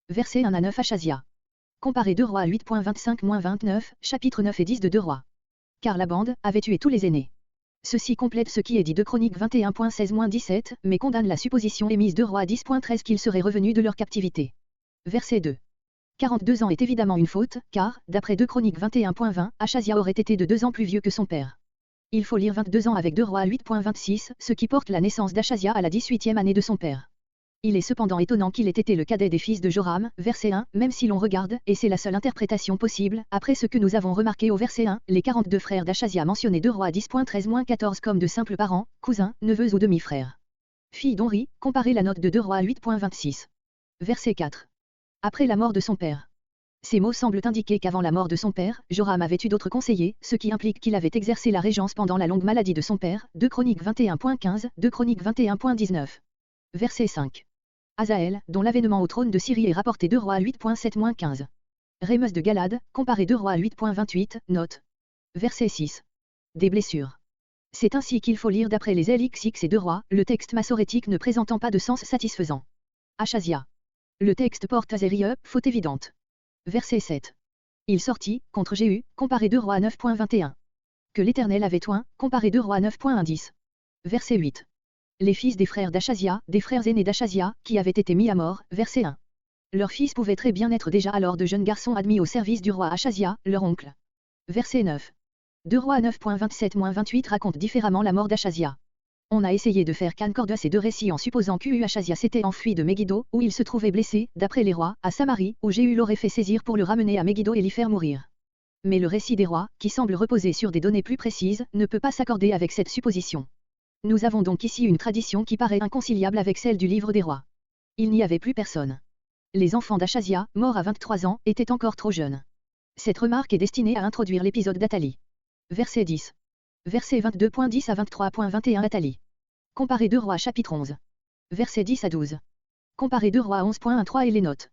Versets 1 à 9 Achazia. Comparez 2 Rois 8.25-29, chapitres 9 et 10 de 2 Rois. Car la bande avait tué tous les aînés. Ceci complète ce qui est dit de Chroniques 21.16-17, mais condamne la supposition émise de Rois 10.13 qu'ils seraient revenus de leur captivité. Verset 2. 42 ans est évidemment une faute, car, d'après 2 Chroniques 21.20, Achazia aurait été de 2 ans plus vieux que son père. Il faut lire 22 ans avec 2 Rois 8.26, ce qui porte la naissance d'Achazia à la 18e année de son père. Il est cependant étonnant qu'il ait été le cadet des fils de Joram, verset 1, même si l'on regarde, et c'est la seule interprétation possible, après ce que nous avons remarqué au verset 1, les 42 frères d'Achazia mentionnés 2 Rois 10.13-14 comme de simples parents, cousins, neveux ou demi-frères. Fille d'Onri, comparez la note de 2 Rois 8.26. Verset 4. Après la mort de son père. Ces mots semblent indiquer qu'avant la mort de son père, Joram avait eu d'autres conseillers, ce qui implique qu'il avait exercé la régence pendant la longue maladie de son père, 2 Chroniques 21.15, 2 Chroniques 21.19. Verset 5. Azaël, dont l'avènement au trône de Syrie est rapporté 2 Rois 8.7-15. Rémeus de Galade, comparé 2 Rois 8.28, note. Verset 6. Des blessures. C'est ainsi qu'il faut lire d'après les LXX et 2 Rois, le texte massorétique ne présentant pas de sens satisfaisant. Achazia. Le texte porte Azérie, faute évidente. Verset 7. Il sortit, contre Jéhu, comparé 2 Rois 9.21. Que l'Éternel avait oint, comparé 2 Rois 9.10. Verset 8. Les fils des frères d'Achazia, des frères aînés d'Achazia, qui avaient été mis à mort, verset 1. Leurs fils pouvaient très bien être déjà alors de jeunes garçons admis au service du roi Achazia, leur oncle. Verset 9. 2 Rois 9.27-28 raconte différemment la mort d'Achazia. On a essayé de faire concorde ces deux récits en supposant qu'Achazia s'était enfui de Megiddo, où il se trouvait blessé, d'après les rois, à Samarie, où Jéhu l'aurait fait saisir pour le ramener à Megiddo et l'y faire mourir. Mais le récit des rois, qui semble reposer sur des données plus précises, ne peut pas s'accorder avec cette supposition. Nous avons donc ici une tradition qui paraît inconciliable avec celle du livre des rois. Il n'y avait plus personne. Les enfants d'Achazia, morts à 23 ans, étaient encore trop jeunes. Cette remarque est destinée à introduire l'épisode d'Athalie. Verset 10. Verset 22.10 à 23.21 Athalie. Comparez 2 Rois chapitre 11. Verset 10 à 12. Comparez 2 Rois 11.13 et les notes.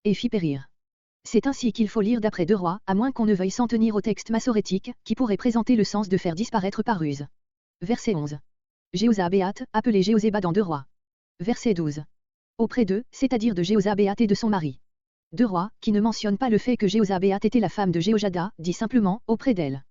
Et fit périr. C'est ainsi qu'il faut lire d'après 2 Rois, à moins qu'on ne veuille s'en tenir au texte massorétique, qui pourrait présenter le sens de faire disparaître par ruse. Verset 11. Jéhozabéat, appelé Jéhozéba dans 2 Rois. Verset 12. Auprès d'eux, c'est-à-dire de Jéhozabéat et de son mari. 2 Rois, qui ne mentionne pas le fait que Jéhozabéat était la femme de Jéhojada, dit simplement, auprès d'elle.